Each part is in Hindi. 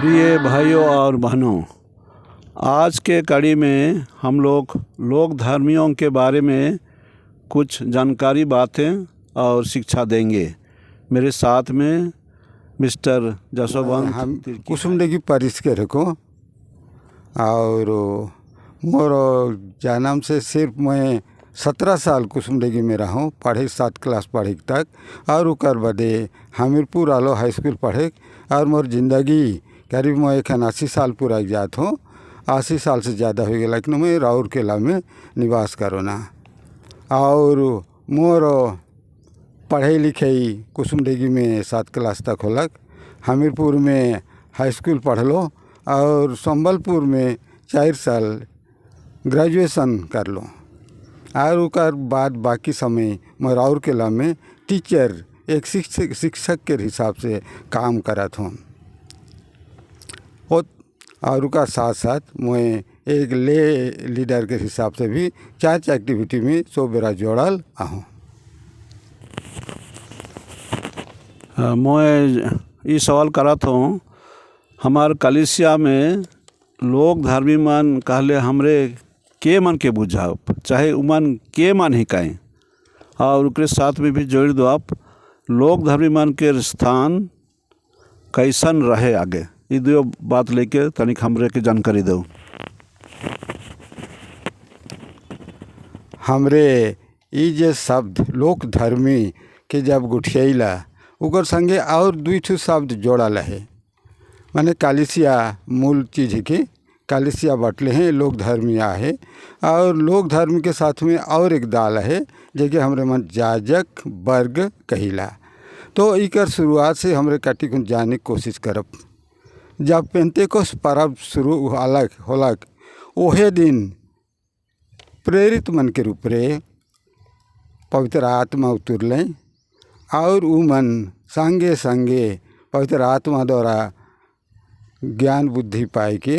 प्रिय भाइयों और बहनों, आज के कड़ी में हम लोग धर्मियों के बारे में कुछ जानकारी बातें और शिक्षा देंगे। मेरे साथ में मिस्टर जसोवंत हम कुसुमडेगी परिष्कार को और मोर जन्म से सिर्फ मैं 17 साल कुसुमडेगी में रहा पढ़े 7 क्लास पढ़े तक और उकर बदे हमीरपुर आलो हाई स्कूल पढ़े और मोर जिंदगी करीब मैं 81 साल पूरा जात हूँ। 80 साल से ज़्यादा हो गया, लेकिन मैं राउर केला में निवास करो ना। और मोर पढ़े लिखे कुसुमडेगी में 7 क्लास तक होलक, हमीरपुर में हाई स्कूल पढ़ लो और संबलपुर में 4 साल ग्रेजुएशन कर लो। और उकर बाद बाकी समय मैं राउर केला में टीचर एक शिक्षक के हिसाब से काम करत हूँ। और उसका साथ साथ मैं एक ले लीडर के हिसाब से भी चर्च एक्टिविटी में 100 बेरा जोड़ल आहूँ। मैं ये सवाल करत हूँ, हमार कलिसिया में लोग धर्मी मन कहले हमरे के मन के बुझाओ, चाहे उमन के मन ही कहें, और उसके साथ में भी जोड़ दो आप लोग धर्मी मन के स्थान कैसन रहे आगे। ये दो बात लेके तनिक हमरे के जानकारी दो। हमरे ये जे शब्द लोक धर्मी के जब गुठियाला उकर संगे और 2 शब्द जोड़ल है, माने कलिसिया मूल चीज़ की कलिसिया बटले हैं लोक धर्मिया है। और लोक धर्म के साथ में और एक दाल है जेके हमरे मन जाजक वर्ग कहिला। तो इकर शुरुआत से हमरे कटी को जाने की कोशिश करब। जब पेंतेकोस पर्व शुरू होलक ओहे दिन प्रेरित मन के रूप रे पवित्र आत्मा उतरलें और उ मन संगे संगे पवित्र आत्मा द्वारा ज्ञान बुद्धि पाए के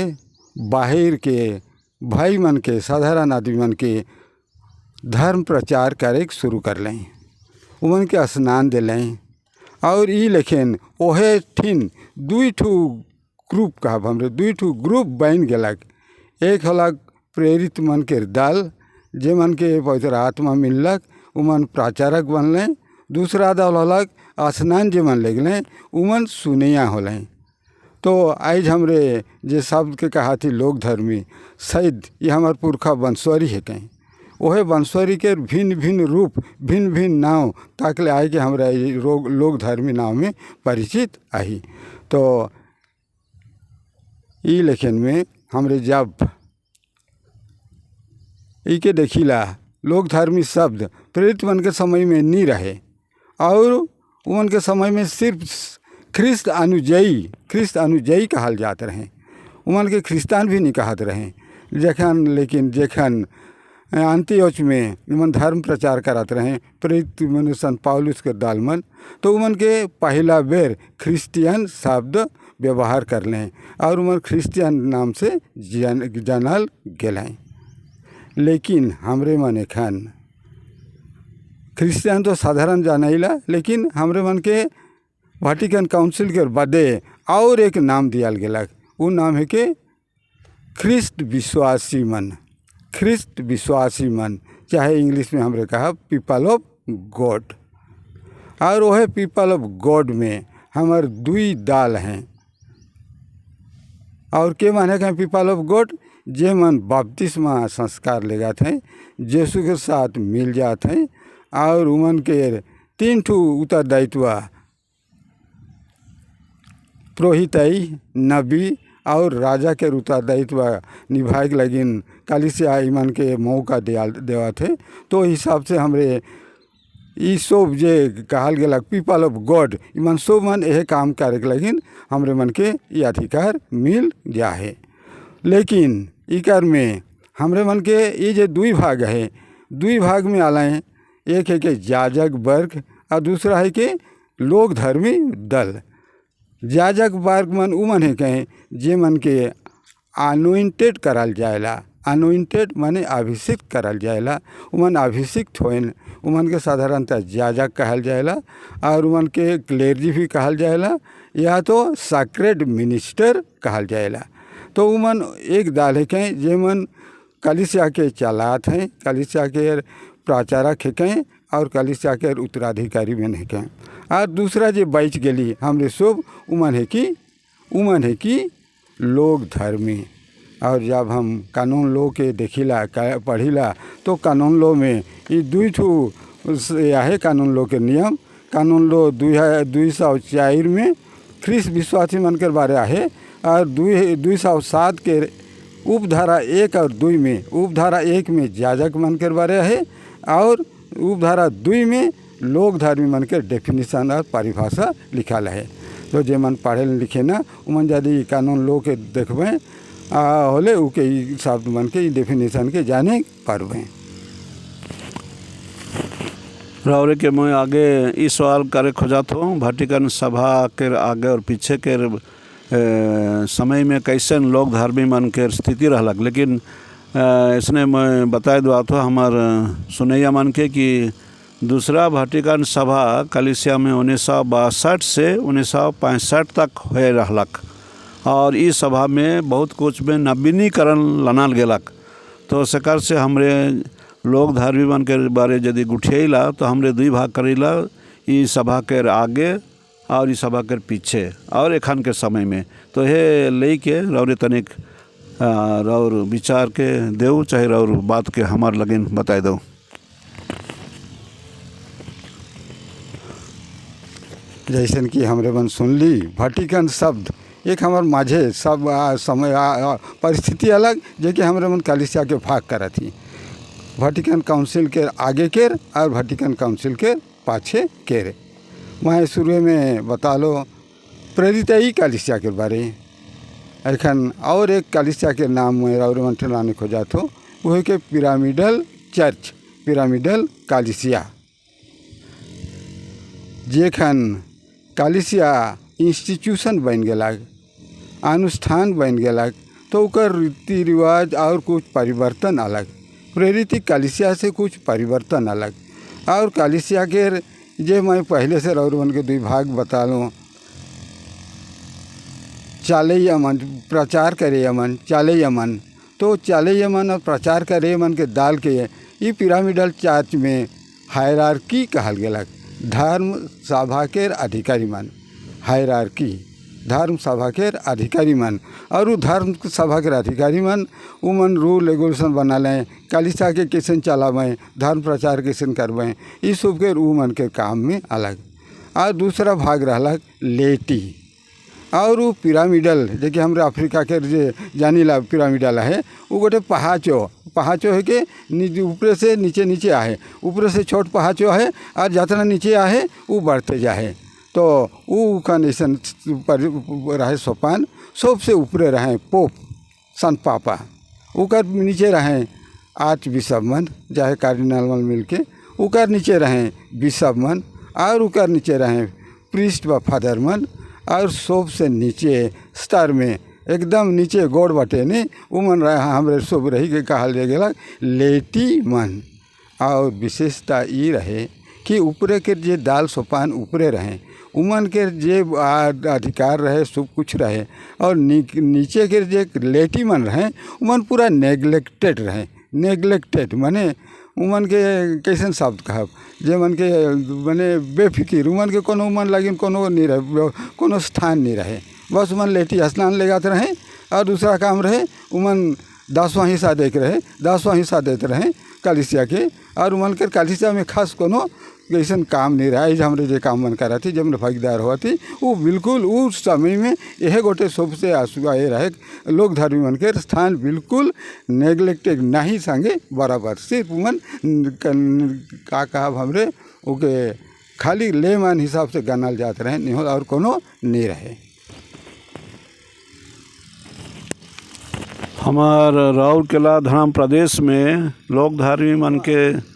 बाहर के भाई मन के साधारण आदमी मन के धर्म प्रचार करे शुरू कर लें, उमन के स्नान दिलें। और ये लेकिन ओहे ठिन 2 ग्रुप का हमरे 2 ग्रुप बन गलक। एक हलक प्रेरित मन के दल जे मन के पवित्र आत्मा मिलक उमन प्रचारक बनले। दूसरा दल हलक स्नान जे मन लगलें उमन सुनिया होलें। तो आज हमरे जे शब्द के कहा थी लोक धर्मी, शायद ये हमार पुरखा वंशवरी है कहीं ओहे वंशवरी के भिन्न भिन्न रूप भिन्न भिन्न नाव ताकले आए के हमारा लोक धर्मी नाव में परिचित आई। तो ये लेखन में हमरे जब इके देखिला लोक धर्मी शब्द प्रेरित मन के समय में नहीं रहे और उन के समय में सिर्फ ख्रिस्त अनुजयी कहल जात रहे, उमन के ख्रिस्तान भी नहीं कहत रहे। लेकिन जखन अंत्योच में उमन धर्म प्रचार करत रहे प्रेरित मन संत पौलुस के दल मन, तो उमन के पहला बेर क्रिश्चियन शब्द व्यवहार कर लें और उमन क्रिश्चियन नाम से जानल गए। लेकिन हमरे मन एखन क्रिश्चियन तो साधारण जानैला, लेकिन हमरे मन के वाटिकन काउंसिल के बदे और एक नाम दियाल गेलक। वो नाम है के ख्रिस्ट विश्वासी मन, चाहे इंग्लिश में हमरे कहा पीपल ऑफ गॉड। और वह पीपल ऑफ गॉड में हमार 2 दाल हैं। और के माने कहें पीपल ऑफ गॉड, जे मन बपतिस्मा संस्कार ले जाते हैं, यीशु के साथ मिल जाते हैं और उमन के 3 उत्तरदायित्व पुरोहितई, नबी और राजा के उत्तरदायित्व निभाए के लगिन कलिसिया ईमान के मौका देवा थे। तो हिसाब से हमरे ई सब जे कहल गेलक पीपल ऑफ गॉड ईमान सब मन यह काम करे के लगिन हमरे मन के ये अधिकार मिल जाए। लेकिन इकर में हमरे मन के ये जे 2 भाग है, 2 भाग में आलाएँ। एक है कि याजक वर्ग और दूसरा है कि लोक धर्मी दल। याजक वर्ग मन उमन है कहें जे मन के अनोइंटेड करल जाएला, अनोइंटेड माने अभिषिक्त करल जाएला, उमन अभिषिक्त होन, उमन के साधारणतः याजक कहल जाएला और उमन के क्लेर्जी भी कहल जाएला या तो साक्रेड मिनिस्टर कहल जाएला। तो उमन एक दाल है कहें जेमन कलिसिया के चालात हैं, कलिसिया के प्रचारक है कहें और कलिसिया के उत्तराधिकारी में है कहें। और दूसरा जो बच गली हमरे सब उमन है कि लोक धर्मी। और जब हम कानून लो के देखिला पढ़िला तो कानून लो में ये दुई ठू है कानून लो के नियम। कानून लो 204 में ख्रिस्त विश्वासी मनकर बारे आहे और 207 के उपधारा 1 और 2 में उपधारा 1 में याजक मनकर बारे आहे और उपधारा 2 में लोक धर्मी मनकर डेफिनेशन और परिभाषा लिखल है। तो जे मन पढ़े लिखे ना उमन यदि कानून लो के देखबे होले उके शब्द मन के डेफिनेशन के जाने पारबे। रावरे के मैं आगे इस सवाल करे खोजात हूँ वाटिकन सभा के आगे और पीछे के समय में कैसे लोक धर्मी मन के स्थिति रहलक। लेकिन इसने मैं बताए दो तो हमार सुनैया मन के कि दूसरा वाटिकन सभा कलिसिया में 1962 से 1965 तक हुए रहलक और इस सभा में बहुत कुछ में नवीनीकरण लानल गेलक। तो सकर से हमरे लोक धर्मी मन के बारे यदि गुठियाला तो हमरे 2 भाग करेला, ई सभा के आगे और ई सभा के पीछे और एखन के समय में। तो हे ले के रौरे तनिक रौर विचार के देव चाहे रौर बात के हमार लगिन बताए दो। जैसन कि हमरे मन सुनली वाटिकन शब्द एक हमार माझे सब समय परिस्थिति अलग जो कि हमरे मन कलिसिया के भाग करा थी। वाटिकन काउंसिल के आगे केर और वाटिकन काउंसिल के पाछे केर। मैं शुरू में बता लो प्रेरितई कलिसिया के बारे। एखन और एक कलिसिया के नाम में और मंत्र लाने खोजा तो वह के पिरामिडल चर्च, पिरामिडल कलिसिया। जेखन कलिसिया इंस्टीट्यूशन बन गलक, अनुष्ठान बन गलक तो ओकर रीति रिवाज और कुछ परिवर्तन अलग। प्रेरित कलिसिया से कुछ परिवर्तन अलग। और कलिसिया के जे मैं पहले से रौरवन के 2 भाग बता लूँ, चाले यमन प्रचार करे यमन, चाले यमन। तो चाले यमन और प्रचार करे यमन के दाल के ये पिरामिडल चर्च में हायरार्की कहल गलक। धर्म सभा के अधिकारी मन, हायरार्की धर्म सभा के अधिकारी मन। और वो धर्म सभा के अधिकारी मन उमन रूल रेगुलेशन बना लें, कलिसिया के कैसे चलावें, धर्म प्रचार कैसे करवें, इस सब के उमन के काम में अलग। और दूसरा भाग रहलक लेटी और वो पिरामिडल देखिए हमारे अफ्रीका के जे जानीला पिरामिडल है वो गोटे पहाचो है कि ऊपर से नीचे आहे, ऊपर से छोट पहाचो है और जितना नीचे आहे वो बढ़ते जाए। तो वो कंडीशन रहे सोपान सबसे ऊपर रहे पोप सन पापा, उकर नीचे रहे आर्च बिशप मन चाहे कार्डिनल मन मिल के, उकर नीचे रहे बिशप मन और उकर नीचे रहे प्रीस्ट व फादर मन। और सबसे नीचे स्तर में एकदम नीचे गोड़ बटे नहीं उमन रहे हमरे सब रही के कहल गया लेटी मन। और विशेषता ये रहे कि ऊपरे के जे दाल सोपान ऊपरे रहे उमन के जे अधिकार रहे सब कुछ रहे। और नीचे के जे लेटी मन रहे उमन पूरा नेग्लेक्टेड रहे। नेग्लेक्टेड माने उमन के कैसन शब्द कहब जे मन के माने बेफिकिर उमन के कोनो उमन लगिन कोनो नहीं रहे, कोनो स्थान नहीं रहे। बस उमन लेटी स्नान ले जाते रहे और दूसरा काम रहे उमन 10वां हिस्सा देख रहे, 10वां हिस्सा देते रहे कलिसिया के। और उमन के कलिसिया में खास कोनो कैसन काम नहीं रहा। हमरे जे काम मन करा थी जब भागीदार हुआ थी वो बिल्कुल उस समय में यह गोटे सबसे आसुआ ये रहे लोक धर्मी मन के स्थान बिल्कुल नेग्लेक्टेड नहीं संगे बराबर। सिर्फ उमन का कहब हमरे ओके खाली लेमान हिसाब से गनल जाते रहे नहीं और कोनो नहीं रहे। हमार राउरकेला धर्म प्रदेश में लोक धर्मी मन के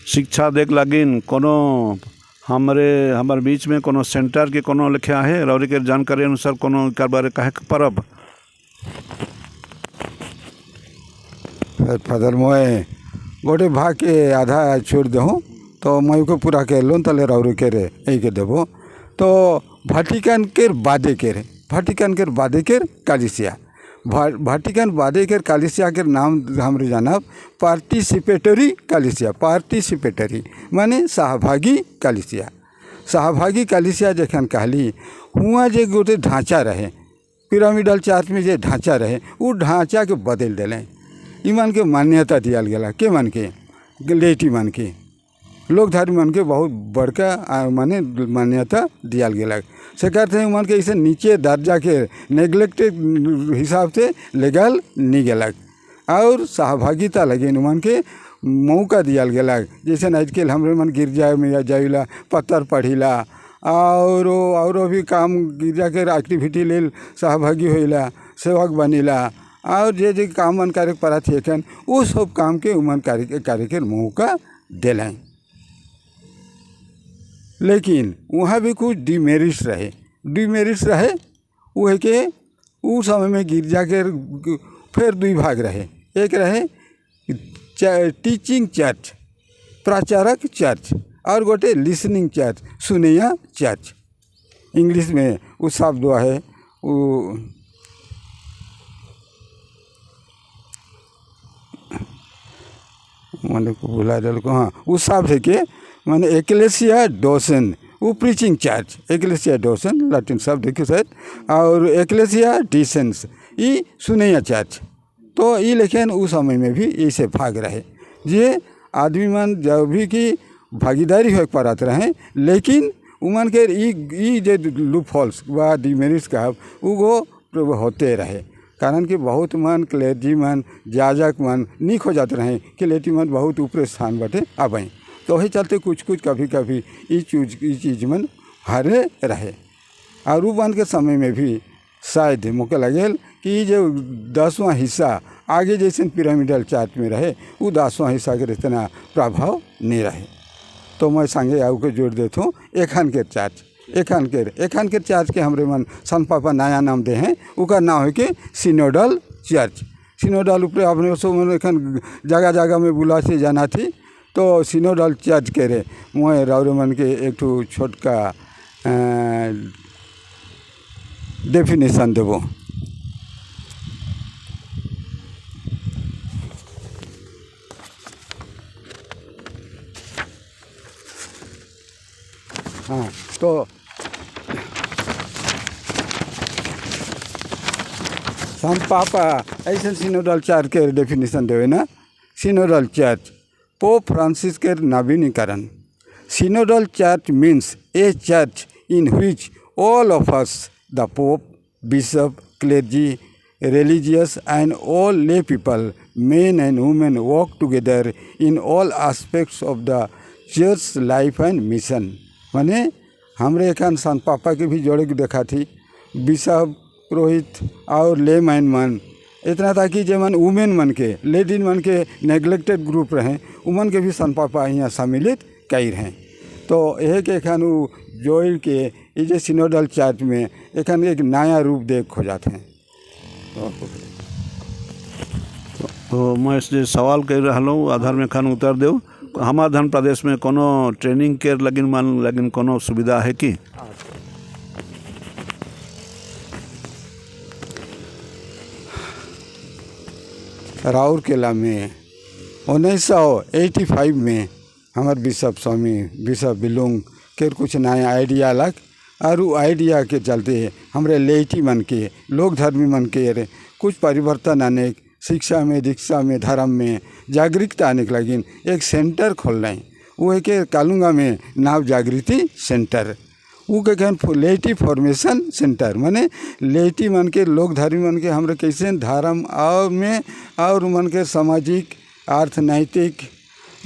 शिक्षा देख लगिन कोनो हमारे बीच में कोनो सेंटर के कोनो लिखा है रौरी के जानकारी अनुसार कोनो कर बारे कहे परब फादर मोए गोटे भाग के आधा छोड़ दे तो मैं को पूरा के लोन तले रौरी के रे यही के देवो। तो भाटिकान के बादे के कलिसिया भाटिकान बादे के कलिसिया के नाम हमरे जानब पार्टिसिपेटरी कलिसिया माने सहभागी कलिसिया जखन कहली हुआ जे गोटे ढांचा रहे पिरामिडल चार्च में जे ढांचा रहे वो ढांचा के बदल दिले ईमान के मान्यता दियाल गया के मन के लेटी मन के लोक धर्म मन के बहुत बड़का माने मान्यता दियाल गया से कहते हैं मन के इसे नीचे दर्जा के नेग्लेक्टेड हिसाब से लेगल नहीं गलक और सहभागिता लगे मन के मौका दियाल गया जैसे आजकल हमरे मन गिरजा में जाइला पत्थर पढ़िला और भी काम गिरजा के एक्टिविटी ले सहभागी होइला सेवक बनिला और जे काम मन कार्य पड़ा थे वो सब काम के उमन कार्य के मौका दिलाएं। लेकिन वहाँ भी कुछ डिमेरिट्स रहे वो है कि उस समय में गिरजा के फिर दो भाग रहे एक रहे टीचिंग चर्च प्रचारक चर्च और गोटे लिसनिंग चर्च सुनैया चर्च इंग्लिश में वो शब्द है वो मैंने को भुला दिल को हाँ उस शब्द है कि मैंने एक्लेसिया डोसन वो प्रीचिंग चर्च एक्लेसिया डोसन लैटिन शब्द देखिए शायद और एक्लेसिया डिसेंस ये सुनैया चर्च तो ये लेकिन उस समय में भी इसे भाग रहे ये आदमी मन जब भी की भागीदारी हो पारत रहे लेकिन उमन के जे लूप होल्स व डिमेरिट्स का वो होते रहे कारण कि बहुत मन क्लेजी मन जाजक मन निक हो जाते रहे क्लेटी मन बहुत ऊपर स्थान बटे आबे तो वही चलते कुछ कभी ये चीज़ मन हरे रहे और वो मन के समय में भी शायद मौका लगे कि जो 10वां हिस्सा आगे जैसे पिरामिडल चार्ट में रहे वो 10वां हिस्सा के इतना प्रभाव नहीं रहे तो मैं संगे आउ के जोड़ देता हूँ एखान के चर्च के हमरे मन सन पापा नया नाम दे हैं उसका नाम है कि सिनोडल चर्च सिनोडल ऊपर अपने सब एखन जगह में बुला से जाना थी तो सिनोडल चर्च के रे मैं राउरे मन के एक छोटका डेफिनेशन देवो हाँ तो सन पापा ऐसे सिनोडल चर्च के डेफिनेशन देवे ना सिनोडल चर्च पोप फ्रांसिस के नवीनीकरण synodal church means A church in which all of us the pope bishop clergy religious and all lay people men and women work together in all aspects of the church life and mission माने हमरे एखान सन पापा के भी जोड़े के देखा थी बिशप पुरोहित और ले मैन मन इतना था कि जो मन वुमेन मन के लेडीज मन के नेग्लेक्टेड ग्रुप रहे उमन के भी सन पापा यहाँ सम्मिलित कई रहे तो यह के एखान जोड़ के ये सिनोडल चर्च में एखान एक नया रूप देख खो जाते हैं तो मैं जे सवाल कर रहा हूँ आधार में खान उतर दो हमारे धन प्रदेश में कोनो ट्रेनिंग के लगिन कोनो सुविधा है कि राउरकेला में 1985 में हमारे बिशप बिलुंग के कुछ नया आइडिया लग और वो आइडिया के चलते हमारे लेटी मन के लोक धर्मी मन के कुछ परिवर्तन आने शिक्षा में दीक्षा में धर्म में जागरूकता आने के लगी एक सेंटर खोल रहे वो है कि कालूंगा में नाव जागृति सेंटर वो के कहन लेटी फॉर्मेशन सेंटर माने लेटी मन के लोक धर्मी मन के हमारे कैसे धर्म और मन के सामाजिक अर्थनैतिक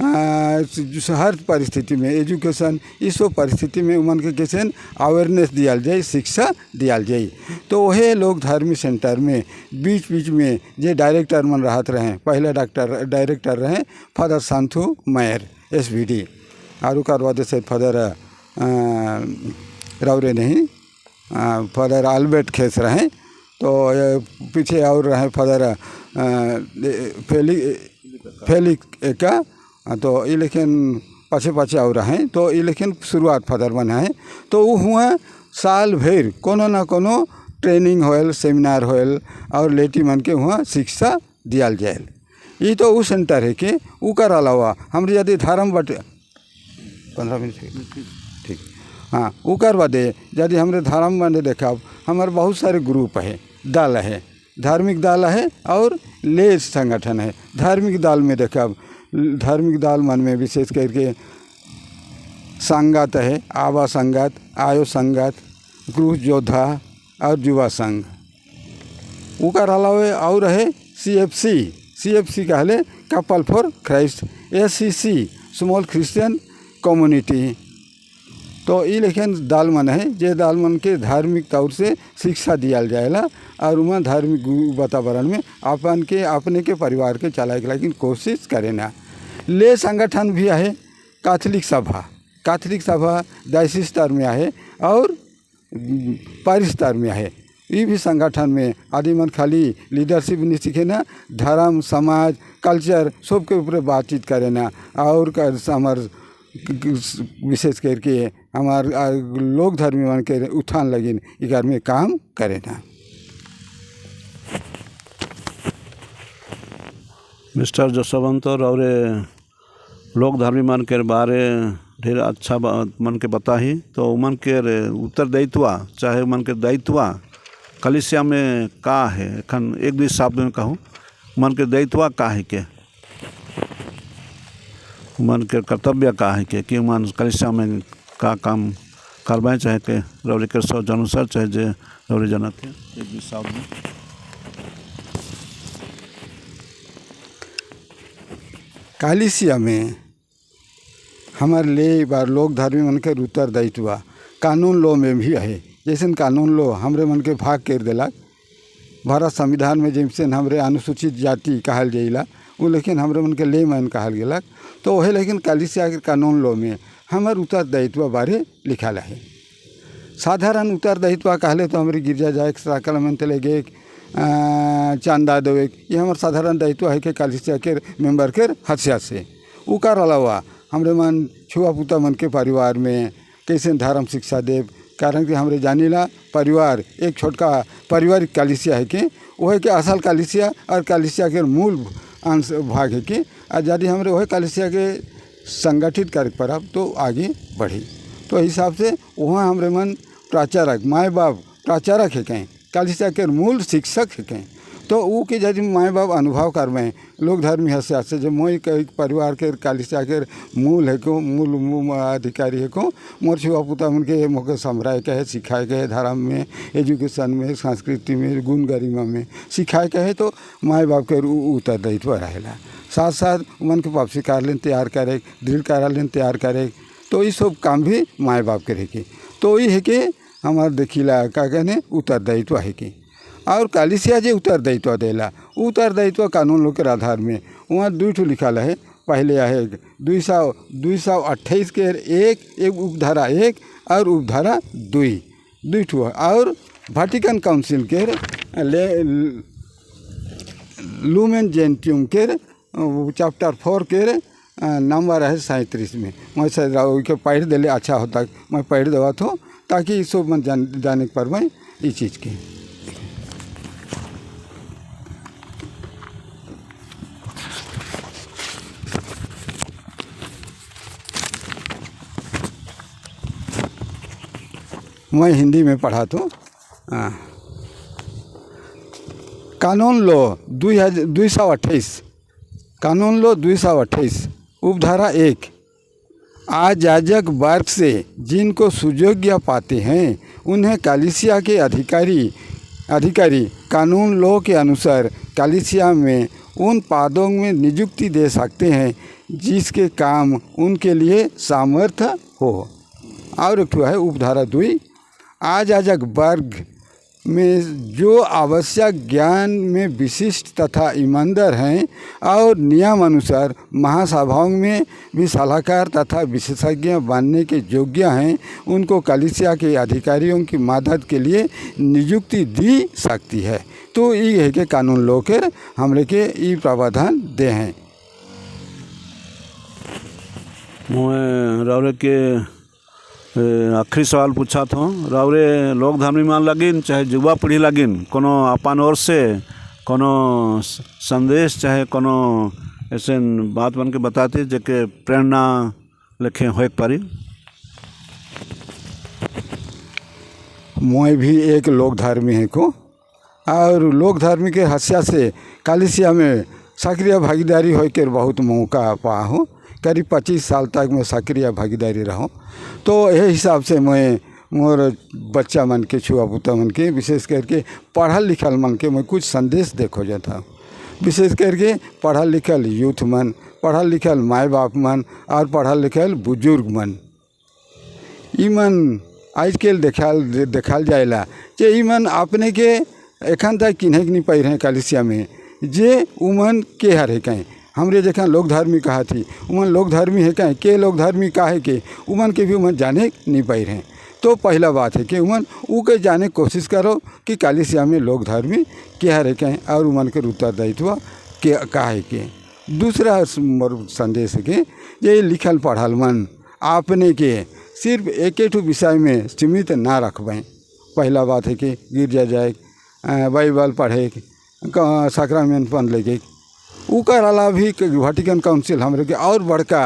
हर परिस्थिति में एजुकेशन इस सब परिस्थिति में उमन के कैसे अवेयरनेस दियाल जाए शिक्षा दियाल जाए तो वह लोग धर्मी सेंटर में बीच में जे डायरेक्टर मन रहत रहे पहले डायरेक्टर रहे फादर शांतु मैयर SVD और उकार बाद से फादर राउरे नहीं फादर आल्बर्ट खेस रहे तो पीछे और रहे फादर फेलिक एका तो ये लेकिन पाछे पाछे और हैं तो ये लेकिन शुरुआत फादर बना है तो वो हुआ साल भर कोनो ना कोनो ट्रेनिंग होल सेमिनार होल और लेटी मन के हुआ शिक्षा दियाल जाए। ये तो वो सेंटर है कि उकर अलावा हमारे यदि धर्म बटे 15 मिनट ठीक हाँ उकर बादे यदि हमारे धर्म बने देखा हमारे बहुत सारे ग्रुप है दल है धार्मिक दल है और ले संगठन है। धार्मिक दल में देखा धार्मिक दल मन में विशेष करके संगत है आवा संगत आयो संगत क्रूज योद्धा और युवा संघ उकर अलावा और है CFC कहले couple for Christ SCC small Christian community. तो ये लेकिन दाल मन है जे दाल मन के धार्मिक तौर से शिक्षा दिया जाएला और वहाँ धार्मिक वातावरण में अपन के अपने के परिवार के चलाए के लेकिन कोशिश करे ना। ले संगठन भी है कैथोलिक सभा डायसिस स्तर में है और पारिश स्तर में है। ये भी संगठन में आदि मन खाली लीडरशिप नहीं सीखे ना धर्म समाज कल्चर सब के ऊपर बातचीत करे ना और हमार विशेष करके हमार लोक धर्मी मन के उत्थान लगिन इकर में काम करे ना। मिस्टर जसवंत और लोक धर्मी मन के बारे ढेर अच्छा मन के बताही तो मन के उत्तरदायित्व चाहे मन के दायित्व कलिसिया में का है एखन एक दू शब्द में कहूँ मन के दायित्व का है के मन के कर्तव्य का है कि मन कलिसिया में का काम करवाएं चाहे के रौरी के सोच अनुसार चाहे जे रौरी जनत है एक दू शब्द में। कलिसिया में हमारे लिए बार लोक धर्मी मन के उत्तरदायित्व कानून लो में भी है। जैसे कानून लो हमरे मन के भाग कर दिलक भारत संविधान में जैसे हमरे अनुसूचित जाति कहल जाइला वो लेकिन हमरे मन के ले मन कहल गेलक तो वही लेकिन कलिसिया के कानून लो में हमार उत्तरदायित्व बारे लिखल है। साधारण उत्तरदायित्व कहले तो हमारे गिरजा जाए साकलमेंट लेगे चंदा देवे ये हमार साधारण दायित्व है कि कलिसिया के मेंबर के हथियार से उकर अलावा हमरे मन छुआ पुता मन के परिवार में कैसे धर्म शिक्षा देव कारण कि हमरे जानीला परिवार एक छोटका पारिवारिक कलिसिया है कि वह के असल कलिसिया और कलिसिया के मूल अंश भाग है कि यदि हमरे वही कलिसिया के संगठित कर परब तो आगे बढ़ी। तो हिसाब से वहाँ हमरे मन प्राचारक माए बाप प्राचारक है कहीं कलिसिया के मूल शिक्षक है कहीं तो वो के यदि माए बाप अनुभव करवाएं लोक धर्मी हस्या से जो मोई परिवार के कलिसिया के मूल है को मूल अधिकारी है को मोर छुआ पुता मन के मोके समराय के है सिखाए के है धर्म में एजुकेशन में संस्कृति में गुण गरिमा में सिखाए के है तो माए बाप के उत्तरदायित्व रहेला। साथ साथ मन के वापसी कार्यालय तैयार करे दृढ़ कार्यालय तैयार करे तो ये सब काम भी माए बाप के रहे तो ये है कि हमारे देखिला का कहने उत्तरदायित्व है कि और कलिसिया जे उत्तरदायित्व देला उत्तरदायित्व कानून लोग के आधार में वहाँ दू ठो लिखल है। पहले है 228 के एक उपधारा 1 और उपधारा 2 ठो और वाटिकन काउंसिल के लुमेन जेंटियम के चैप्टर 4 के नंबर है 37 में मैं शायद पढ़ दिले अच्छा होता मैं पढ़ देवा तो ताकि सब मन जाने पर मैं ये चीज़ की। मैं हिंदी में पढ़ा तो कानून लो 228 कानून लो 228 उपधारा 1 आजाजक वर्ग से जिनको सुयोग्य पाते हैं उन्हें कलिसिया के अधिकारी कानून लो के अनुसार कलिसिया में उन पदों में नियुक्ति दे सकते हैं जिसके काम उनके लिए सामर्थ्य हो। और एक है उपधारा 2 आजाजक वर्ग में जो आवश्यक ज्ञान में विशिष्ट तथा ईमानदार हैं और नियम अनुसार महासभाओं में भी सलाहकार तथा विशेषज्ञ बनने के योग्य हैं उनको कलिसिया के अधिकारियों की मदद के लिए नियुक्ति दी सकती है। तो ये है कि कानून लोग के हमरे के ये प्रावधान दे हैं। मैं रावरे के आखिरी सवाल पूछा था। रावरे लोक धर्मी मान लगिन चाहे युवा पीढ़ी लगिन कोनो अपन ओर से कोनो संदेश चाहे कोनो ऐसे बात बन के बताते जेके प्रेरणा लेखे हो पारी। मैं भी एक लोक धर्मी है को और लोक धर्मी के हस्या से कलिसिया में सक्रिय भागीदारी होकर बहुत मौका पा हूँ। करीब 25 साल तक मैं सक्रिय भागीदारी रहा। तो यह हिसाब से मैं मोर बच्चा मन के छुआ पुता मन के विशेष करके पढ़ल लिखल मन के मैं कुछ संदेश देखो जाता। विशेष करके पढ़ल लिखल यूथ मन, पढ़ल लिखल माए बाप मन और पढ़ल लिखल बुजुर्ग मन, ई मन आजकल देखाल जाएला जे ई मन अपने के एखन तक किन्हें नहीं पाई रहे कलिसिया में जे उमन के हर है कहें हमरे जखन लोक धर्मी कहा थी उमन लोक धर्मी है कहें के लोक धर्मी काहे के उमन के भी उमन जाने नहीं पाई रहे। तो पहला बात है कि उमन ऊ के जाने कोशिश करो कि कलिसिया में लोक धर्मी के हर है कहें और उमन के उत्तरदायित्व के काहे के। दूसरा संदेश है कि ये लिखल पढ़ल मन आपने के सिर्फ एक विषय में सीमित ना रखबें। पहला बात है कि गिरजा जाए, बाइबल पढ़े, सैक्रामेंट पन लेके उकर अलावा भी वेटिकन काउंसिल हमरे के और बड़का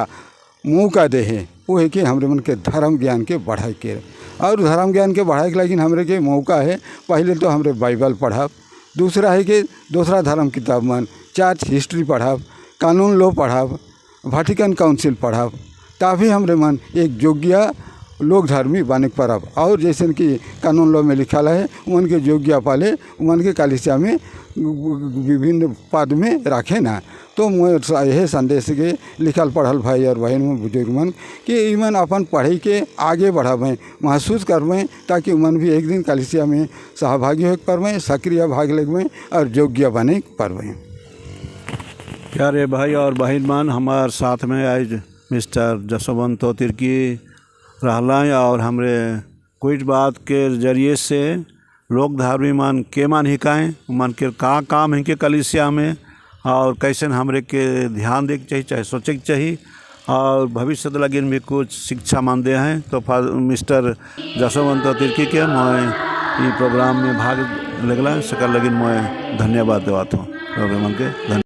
मौका दे है वो है कि हमरे मन के धर्म ज्ञान के बढ़ाए के और धर्म ज्ञान के बढ़ाए के लेकिन हमरे के मौका है पहले तो हमरे बाइबल पढ़ब, दूसरा है कि दूसरा धर्म किताब मन चर्च हिस्ट्री पढ़ब, कानून लो पढ़ब, वेटिकन काउंसिल पढ़ब, तभी हमरे मन एक योग्य लोक धर्मी बने परब। और जैसे कि कानून लो में लिखा है उन के योग्य पाले उन के कलिसिया में विभिन्न पद में रखे ना। तो मैं यह संदेश के लिखल पढ़ल भाई और बहन में बुजुर्ग मन कि इमन अपन पढ़ाई के आगे बढ़ावें, महसूस करवें ताकि उमन भी एक दिन कलिसिया में सहभागी हो पावें, सक्रिय भाग लेवें और योग्य बने पावें। प्यारे भाई और बहन मान हमारे साथ में आज मिस्टर जसवंत तिर्की रहला और हमरे कुछ बात के जरिए से लोक धर्मी मान के मान हिकाएँ मन के का काम है के कलिसिया में और कैसे हमरे के ध्यान दे के चाहिए चाहे सोचे के चाहिए और भविष्य लगिन भी कुछ शिक्षा मान दे हैं। तो मिस्टर जसवंत तिर्की के मैं ये प्रोग्राम में भाग लगला सकर लगिन मैं धन्यवाद देवात हूँ। मन के धन्यवाद।